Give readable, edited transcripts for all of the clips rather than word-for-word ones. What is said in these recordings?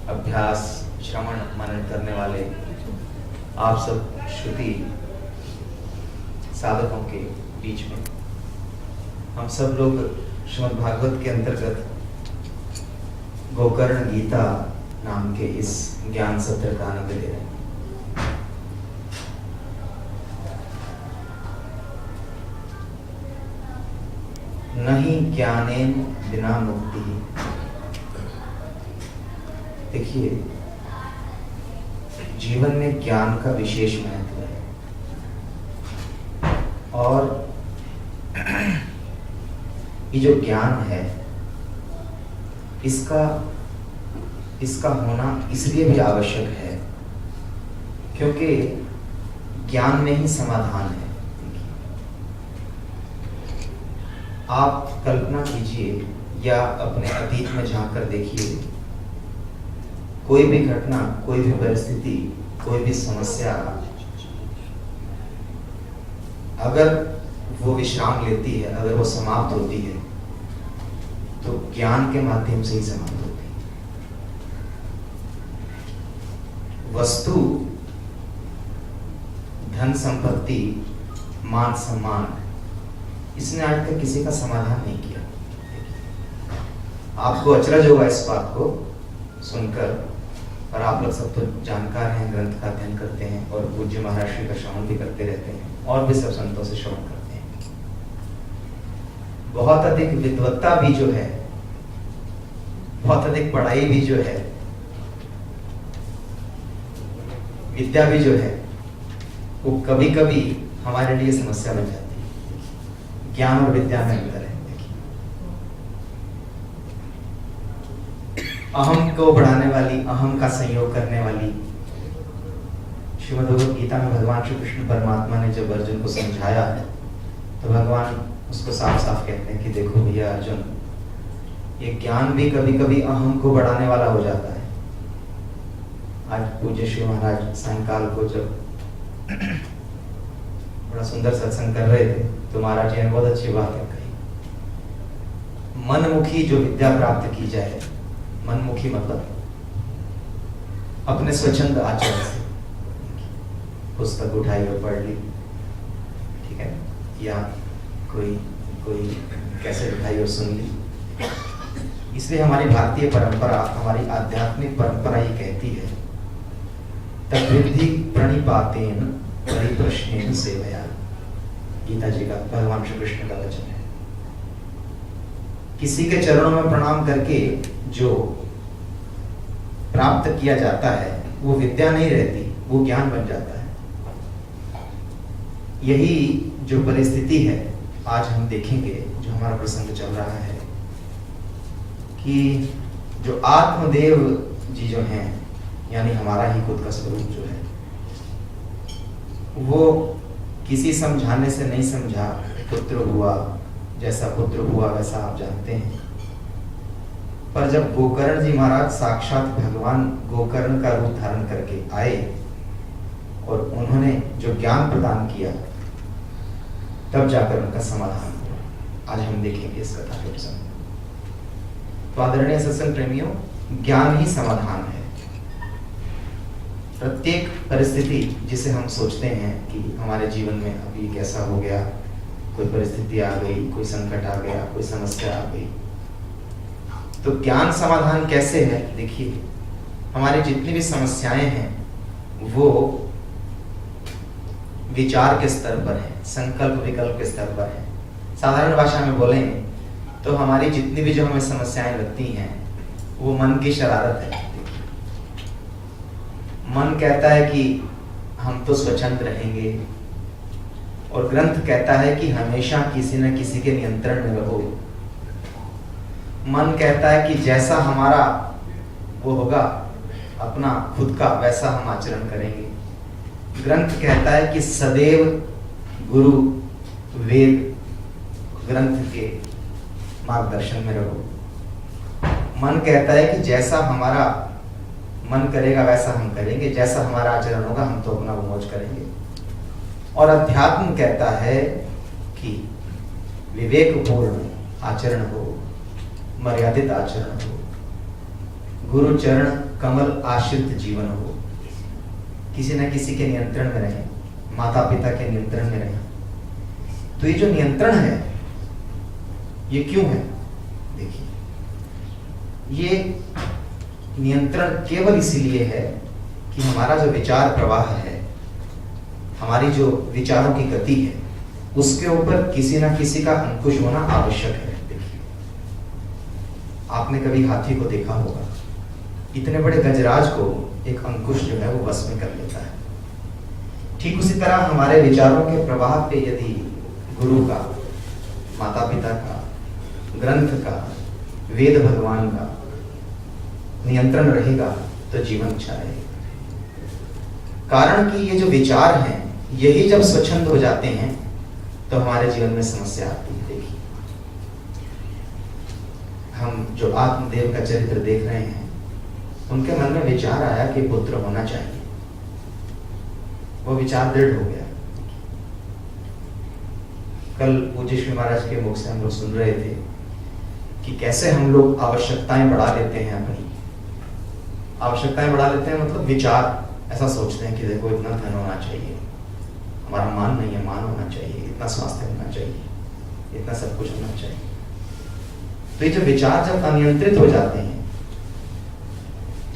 अभ्यास श्रवण मनन करने वाले आप सब श्रुति साधकों के बीच में हम सब लोग श्रीमद् भागवत के अंतर्गत गोकर्ण गीता नाम के इस ज्ञान सत्र का आनंद ले रहे हैं। नहीं ज्ञानेन बिना मुक्ति। देखिए, जीवन में ज्ञान का विशेष महत्व है और ये जो ज्ञान है इसका होना इसलिए भी आवश्यक है क्योंकि ज्ञान में ही समाधान है। आप कल्पना कीजिए या अपने अतीत में झांक कर देखिए, कोई भी घटना, कोई भी परिस्थिति, कोई भी समस्या अगर वो विश्राम लेती है, अगर वो समाप्त होती है तो ज्ञान के माध्यम से ही समाप्त होती है। वस्तु, धन संपत्ति, मान सम्मान, इसने आज तक किसी का समाधान नहीं किया। आपको अचरज होगा इस बात को सुनकर, और आप लोग सब तो जानकार हैं, ग्रंथ का अध्ययन करते हैं और पूज्य महाराज श्री का श्रवण भी करते रहते हैं और भी सब संतों से श्रवण करते हैं। बहुत अधिक विद्वत्ता भी जो है, बहुत अधिक पढ़ाई भी जो है, विद्या भी जो है, वो कभी कभी हमारे लिए समस्या बन जाती है। ज्ञान और विद्या में अंतर है। अहम को बढ़ाने वाली, अहम का संयोग करने वाली, श्रीमद् भगवद गीता में भगवान श्री कृष्ण परमात्मा ने जब अर्जुन को समझाया तो भगवान उसको साफ साफ कहते हैं कि देखो भैया अर्जुन, ये ज्ञान भी कभी कभी अहम को बढ़ाने वाला हो जाता है। आज पूज्य श्री महाराज सायंकाल को जब बड़ा सुंदर सत्संग कर रहे थे तो महाराज जी ने बहुत अच्छी बात कही, मनमुखी जो विद्या प्राप्त की जाए, मनमुखी मतलब अपने स्वच्छंद आचरण से, पुस्तक उठाई और पढ़ ली, ठीक है, या कोई कैसेट उठाई और सुन ली। इसलिए हमारी भारतीय परंपरा, हमारी आध्यात्मिक परंपरा ये कहती है, तद्विद्धि प्रणिपातेन परिप्रश्नेन सेवया। गीता जी का, भगवान श्री कृष्ण का वचन है। किसी के चरणों में प्रणाम करके जो प्राप्त किया जाता है वो विद्या नहीं रहती, वो ज्ञान बन जाता है। यही जो परिस्थिति है आज हम देखेंगे, जो हमारा प्रसंग चल रहा है, कि जो आत्मदेव जी जो हैं, यानी हमारा ही खुद का स्वरूप जो है, वो किसी समझाने से नहीं समझा, पुत्र हुआ, जैसा पुत्र हुआ वैसा आप जानते हैं। पर जब गोकर्ण जी महाराज साक्षात भगवान गोकर्ण का रूप धारण करके आए और उन्होंने जो ज्ञान प्रदान किया, तब जाकर उनका समाधान हुआ। आज हम देखेंगे इस कथा के प्रसंग। तो आदरणीय सत्संग प्रेमियों, ज्ञान ही समाधान है। प्रत्येक परिस्थिति जिसे हम सोचते हैं कि हमारे जीवन में अभी कैसा हो गया, कोई परिस्थिति आ गई, कोई संकट आ गया, कोई समस्या आ गई, तो ज्ञान समाधान कैसे है? देखिए, हमारी जितनी भी समस्याएं हैं वो विचार के स्तर पर है, संकल्प विकल्प के स्तर पर है। साधारण भाषा में बोलें तो हमारी जितनी भी जो हमें समस्याएं लगती हैं वो मन की शरारत है। मन कहता है कि हम तो स्वच्छंद रहेंगे, और ग्रंथ कहता है कि हमेशा किसी न किसी के नियंत्रण में रहो। मन कहता है कि जैसा हमारा वो होगा अपना खुद का, वैसा हम आचरण करेंगे। ग्रंथ कहता है कि सदैव गुरु वेद ग्रंथ के मार्गदर्शन में रहो। मन कहता है कि जैसा हमारा मन करेगा वैसा हम करेंगे, जैसा हमारा आचरण होगा हम तो अपना मौज करेंगे। और अध्यात्म कहता है कि विवेकपूर्ण आचरण हो, मर्यादित आचरण हो, गुरु चरण कमल आश्रित जीवन हो, किसी न किसी के नियंत्रण में रहे, माता पिता के नियंत्रण में रहे। तो ये जो नियंत्रण है ये क्यों है? देखिए, ये नियंत्रण केवल इसीलिए है कि हमारा जो विचार प्रवाह है, हमारी जो विचारों की गति है, उसके ऊपर किसी ना किसी का अंकुश होना आवश्यक है। देखिए, आपने कभी हाथी को देखा होगा, इतने बड़े गजराज को एक अंकुश जो है वो वश में कर लेता है। ठीक उसी तरह हमारे विचारों के प्रवाह पे यदि गुरु का, माता पिता का, ग्रंथ का, वेद भगवान का नियंत्रण रहेगा तो जीवन अच्छा रहेगा। कारण कि ये जो विचार हैं, यही जब स्वच्छंद हो जाते हैं तो हमारे जीवन में समस्या आती है। देखिए, हम जो आत्मदेव का चरित्र देख रहे हैं, उनके मन में विचार आया कि पुत्र होना चाहिए। वो विचार दृढ़ हो गया। कल पूज्य श्री महाराज के मुख से हम लोग सुन रहे थे कि कैसे हम लोग आवश्यकताएं बढ़ा लेते हैं। अपनी आवश्यकताएं बढ़ा लेते हैं मतलब विचार ऐसा सोचते हैं कि देखो इतना धन होना चाहिए, हमारा मान नहीं है, मान होना चाहिए, इतना स्वास्थ्य होना चाहिए, इतना सब कुछ होना चाहिए। तो ये जो विचार जब अनियंत्रित हो जाते हैं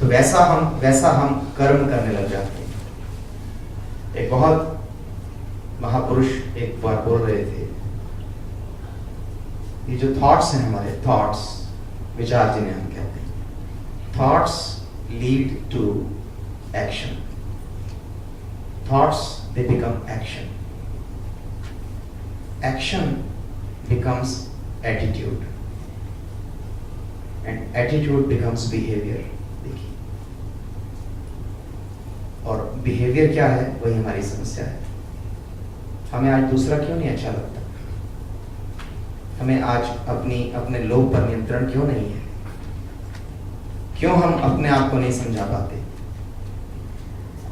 तो वैसा हम कर्म करने लग जाते हैं। एक बहुत महापुरुष एक बार बोल रहे थे, ये जो थॉट्स हैं हमारे, थॉट्स, विचार जिन्हें हम कहते हैं, thoughts lead to action, thoughts they become action, action becomes attitude and attitude becomes behaviour. देखिए, और बिहेवियर क्या है, वही हमारी समस्या है। हमें आज दूसरा क्यों नहीं अच्छा लगता? हमें आज अपने लोभ पर नियंत्रण क्यों नहीं है? क्यों हम अपने आप को नहीं समझा पाते?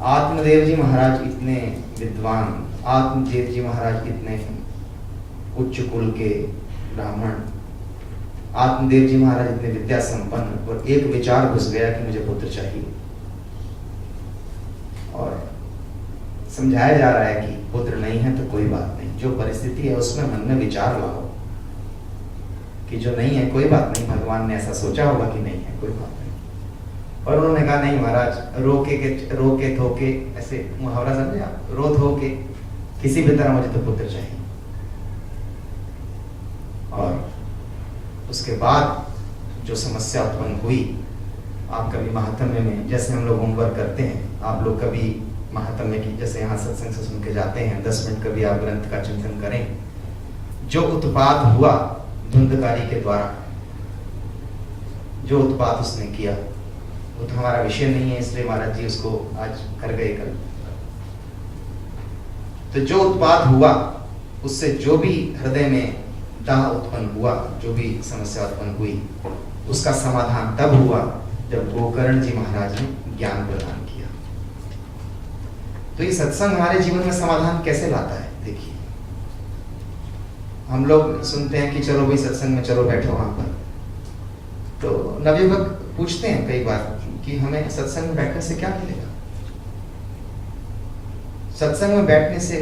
आत्मदेव जी महाराज इतने विद्वान, आत्मदेव जी महाराज इतने उच्च कुल के ब्राह्मण, आत्मदेव जी महाराज इतने विद्या संपन्न, और एक विचार घुस गया कि मुझे पुत्र चाहिए, और समझाया जा रहा है कि पुत्र नहीं है तो कोई बात नहीं, जो परिस्थिति है उसमें मन में विचार लाओ कि जो नहीं है कोई बात नहीं, भगवान ने ऐसा सोचा होगा कि नहीं है, कोई बात नहीं। और उन्होंने कहा नहीं महाराज, रोके धोके, ऐसे मुहावरा समझे आप, रो धोके किसी भी तरह मुझे तो पुत्र चाहिए। और उसके बाद जो समस्या उत्पन्न हुई, आप कभी महात्म्य में, जैसे हम लोग होमवर्क करते हैं, आप लोग कभी महात्म्य की, जैसे यहाँ सत्संग से सुन के जाते हैं, 10 मिनट कभी आप ग्रंथ का चिंतन करें। जो उत्पात हुआ धुंधकारी के द्वारा, जो उत्पात उसने किया, वो तो हमारा विषय नहीं है, इसलिए महाराज जी उसको आज कर गए कल। तो जो उत्पात हुआ, उससे जो भी हृदय में दाह उत्पन्न हुआ, जो भी समस्या उत्पन्न हुई, उसका समाधान तब हुआ जब गोकर्ण जी महाराज ने ज्ञान प्रदान किया। तो ये सत्संग हमारे जीवन में समाधान कैसे लाता है? देखिए, हम लोग सुनते हैं कि चलो भाई सत्संग में चलो, बैठो वहां पर। तो नवयुवक पूछते हैं कई बार कि हमें सत्संग में बैठने से क्या मिलेगा? सत्संग में बैठने से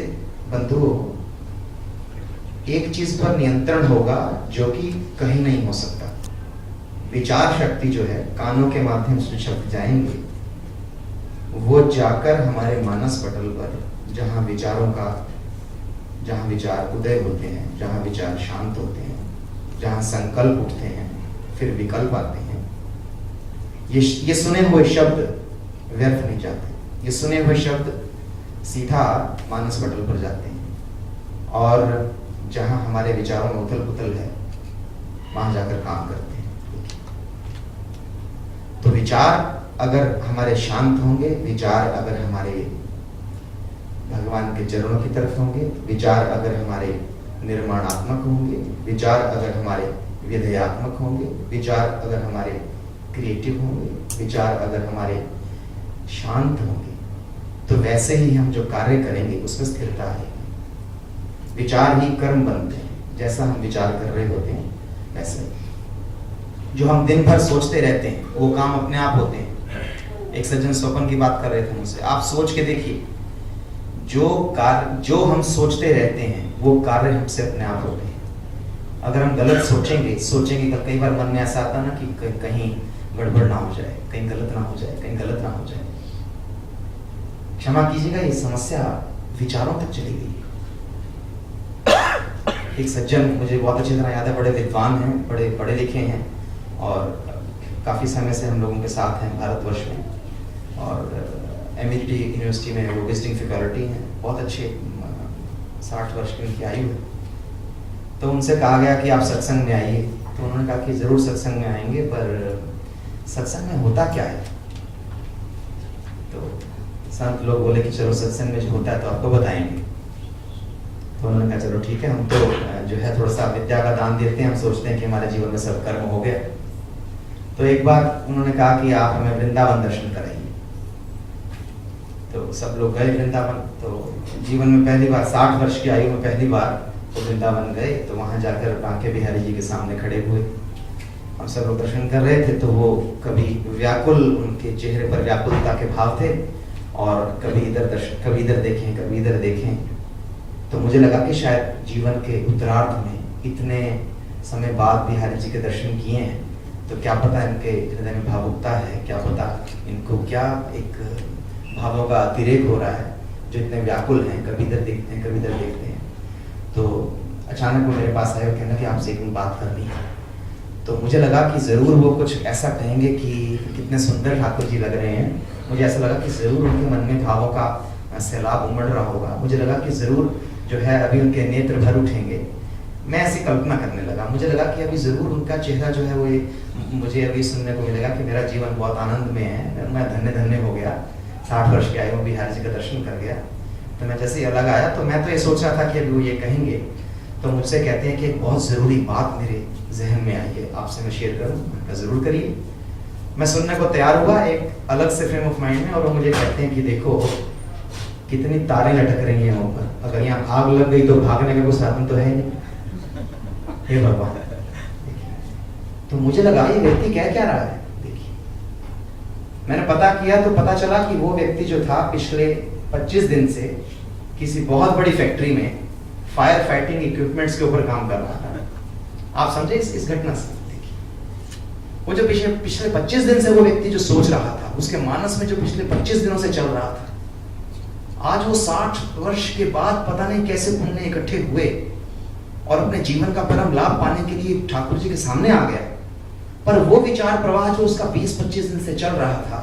बंधुओं एक चीज पर नियंत्रण होगा जो कि कहीं नहीं हो सकता। विचार शक्ति जो है, कानों के माध्यम से शब्द जाएंगे, वो जाकर हमारे मानस पटल पर, जहां विचार उदय होते हैं, जहां विचार शांत होते हैं, जहां संकल्प उठते हैं, फिर विकल्प आते हैं, ये सुने हुए शब्द व्यर्थ नहीं जाते। ये सुने हुए शब्द सीधा मानस पटल पर जाते हैं, और जहां हमारे विचारों में उथल पुथल है, वहां जाकर काम करते हैं। तो विचार अगर हमारे शांत होंगे, विचार अगर हमारे भगवान के चरणों की तरफ होंगे, विचार अगर हमारे निर्माणात्मक होंगे, विचार अगर हमारे विधेयात्मक होंगे, विचार अगर हमारे क्रिएटिव होंगे, विचार अगर हमारे शांत होंगे, तो वैसे ही हम जो कार्य करेंगे उसमें स्थिरता आएगी। विचार ही कर्म बनते हैं। जैसा हम विचार कर रहे होते हैं वैसे जो हम दिन भर सोचते रहते हैं वो काम अपने आप होते हैं। एक सज्जन स्वपन की बात कर रहे थे मुझसे, आप सोच के देखिए, जो हम सोचते रहते हैं वो कार्य हमसे अपने आप होते हैं। अगर हम गलत सोचेंगे तो कई बार मन में ऐसा आता ना कि कहीं गड़बड़ ना हो जाए, कहीं गलत ना हो जाए। क्षमा कीजिएगा, ये समस्या विचारों तक चली गई है। एक सज्जन मुझे बहुत अच्छी तरह याद है, बड़े विद्वान हैं, बड़े पढ़े लिखे हैं और काफ़ी समय से हम लोगों के साथ हैं भारतवर्ष में, और एमईटी यूनिवर्सिटी में वो विजिटिंग फैकल्टी हैं, बहुत अच्छे 60 वर्ष की उनकी आयु है। तो उनसे कहा गया कि आप सत्संग में आइए, तो उन्होंने कहा कि ज़रूर सत्संग में आएंगे, पर सत्संग में होता क्या है? तो संत लोग बोले कि चलो सत्संग में जो होता है तो आपको बताएंगे। तो उन्होंने कहा चलो ठीक है, हम तो जो है थोड़ा सा विद्या का दान देते हैं, हम सोचते हैं कि हमारे जीवन में सब कर्म हो गया। तो एक बार उन्होंने कहा कि आप हमें वृंदावन दर्शन कराइए। तो सब लोग गए वृंदावन। तो जीवन में पहली बार, 60 वर्ष की आयु में पहली बार तो वृंदावन गए। तो वहाँ जाकर बांके बिहारी जी के सामने खड़े हुए, हम सब लोग दर्शन कर रहे थे। तो वो कभी व्याकुल, उनके चेहरे पर व्याकुलता के भाव थे, और कभी इधर देखें। तो मुझे लगा कि शायद जीवन के उत्तरार्ध में इतने समय बाद बिहारी जी के दर्शन किए हैं, तो क्या पता इनके हृदय में भावुकता है, क्या पता इनको क्या एक भावों का अतिरेक हो रहा है, जो इतने व्याकुल हैं, कभी इधर देखते हैं। तो अचानक वो मेरे पास आए और कहना कि आपसे एक बात करनी है। तो मुझे लगा कि ज़रूर वो कुछ ऐसा कहेंगे कि कितने सुंदर ठाकुर जी लग रहे हैं। मुझे ऐसा लगा कि ज़रूर उनके मन में भावों का सैलाब उमड़ रहा होगा। मुझे लगा कि ज़रूर जो है अभी उनके नेत्र भर उठेंगे। मैं ऐसी कल्पना करने लगा। मुझे लगा कि अभी ज़रूर उनका चेहरा जो है वो मुझे अभी सुनने को मिलेगा कि मेरा जीवन बहुत आनंद में है, मैं धन्य हो गया, 60 वर्ष के आयु में बिहारी जी का दर्शन कर गया। तो मैं जैसे ही अलग आया तो मैं तो ये सोच रहा था कि अभी वो ये कहेंगे, तो मुझसे कहते हैं कि एक बहुत ज़रूरी बात मेरे जहन में आई है, आपसे मैं शेयर करूँ। मैं ज़रूर करिए। मैं सुनने को तैयार हुआ एक अलग से फ्रेम ऑफ माइंड में, और वो मुझे कहते हैं कि देखो कितनी तारें लटक रही हैं ऊपर, अगर यहाँ आग लग गई तो भागने का कोई साधन तो है नहीं। हे भगवान। तो मुझे लगा ये व्यक्ति कह क्या रहा है। देखिए, मैंने पता किया तो पता चला कि वो व्यक्ति जो था पिछले 25 दिन से किसी बहुत बड़ी फैक्ट्री में फायर फाइटिंग इक्विपमेंट्स के ऊपर काम कर रहा था। आप समझे इस घटना से। वो जो पिछले 25 दिन से वो व्यक्ति जो सोच रहा था, उसके मानस में जो पिछले 25 दिनों से चल रहा था, आज वो 60 वर्ष के बाद पता नहीं कैसे घूमने इकट्ठे हुए और अपने जीवन का परम लाभ पाने के लिए ठाकुर जी के सामने आ गया। पर वो विचार प्रवाह जो उसका 20-25 दिन से चल रहा था,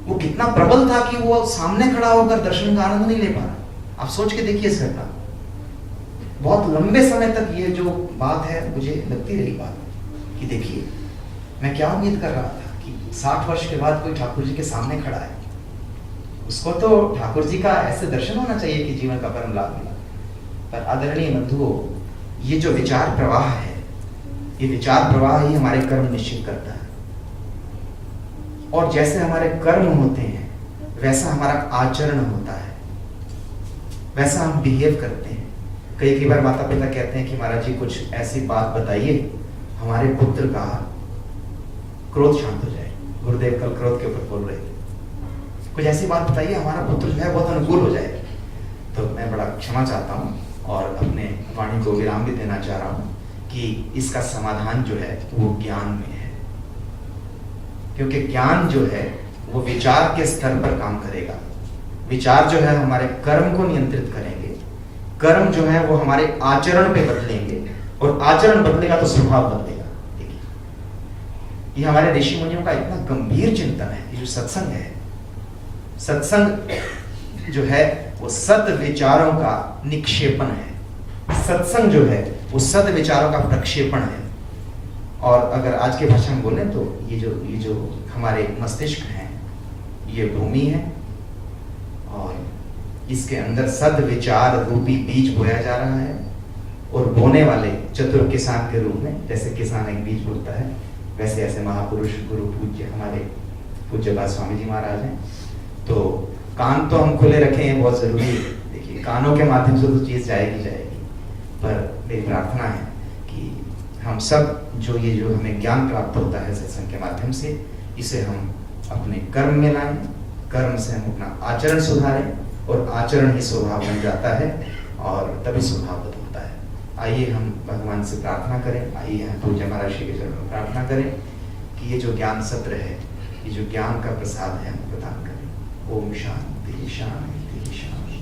वो कितना प्रबल था कि वो सामने खड़ा होकर दर्शन का आनंद नहीं ले पा रहा। आप सोच के देखिए इस घटना। बहुत लंबे समय तक ये जो बात है मुझे लगती रही बात कि देखिए, मैं क्या उम्मीद कर रहा था कि 60 वर्ष के बाद कोई ठाकुर जी के सामने खड़ा है, उसको तो ठाकुर जी का ऐसे दर्शन होना चाहिए कि जीवन का परम लाभ मिला। पर आदरणीय बंधुओं, ये जो विचार प्रवाह है, ये विचार प्रवाह ही हमारे कर्म निश्चित करता है। और जैसे हमारे कर्म होते हैं वैसा हमारा आचरण होता है, वैसा हम बिहेव करते हैं। कई बार माता पिता कहते हैं कि महाराज जी कुछ ऐसी बात बताइए हमारे पुत्र का क्रोध शांत हो जाए। गुरुदेव कल क्रोध के ऊपर बोल रहे थे, कुछ ऐसी बात बताइए हमारा पुत्र जो है बहुत अनुकूल हो जाए। तो मैं बड़ा क्षमा चाहता हूँ और अपने वाणी को विराम भी देना चाह रहा हूँ कि इसका समाधान जो है वो ज्ञान में है, क्योंकि ज्ञान जो है वो विचार के स्तर पर काम करेगा। विचार जो है हमारे कर्म को नियंत्रित करेंगे, कर्म जो है वो हमारे आचरण पे बदलेंगे, और आचरण बदलेगा तो स्वभाव बदलेगा। देखिए, ये हमारे ऋषि मुनियों का इतना गंभीर चिंतन है। ये जो सत्संग है, सत्संग जो है वो सद विचारों का निक्षेपण है। सत्संग जो है वो सद विचारों का प्रक्षेपण है। और अगर आज के भाषा में बोले तो ये जो हमारे मस्तिष्क हैं, ये भूमि है, और इसके अंदर सद विचार रूपी बीज बोया जा रहा है। और बोने वाले चतुर किसान के रूप में, जैसे किसान एक बीज बोता है, वैसे ऐसे महापुरुष गुरु पूज्य हमारे पूज्य बाबा स्वामी जी महाराज हैं। तो कान तो हम खुले रखें, ये बहुत जरूरी है। देखिए, कानों के माध्यम से तो चीज़ जाएगी, पर मेरी प्रार्थना है कि हम सब जो हमें ज्ञान प्राप्त होता है सत्संग के माध्यम से, इसे हम अपने कर्म में लाएं, कर्म से हम अपना आचरण सुधारें और आचरण ही स्वभाव बन जाता है और तभी स्वभाव बदलता है। आइए हम भगवान से प्रार्थना करें, आइए हम पूज्य महाराज श्री के चरणों में प्रार्थना करें कि ये जो ज्ञान सत्र है, ये जो ज्ञान का प्रसाद है, हम प्रदान करें। ओम शांति शांति शांति।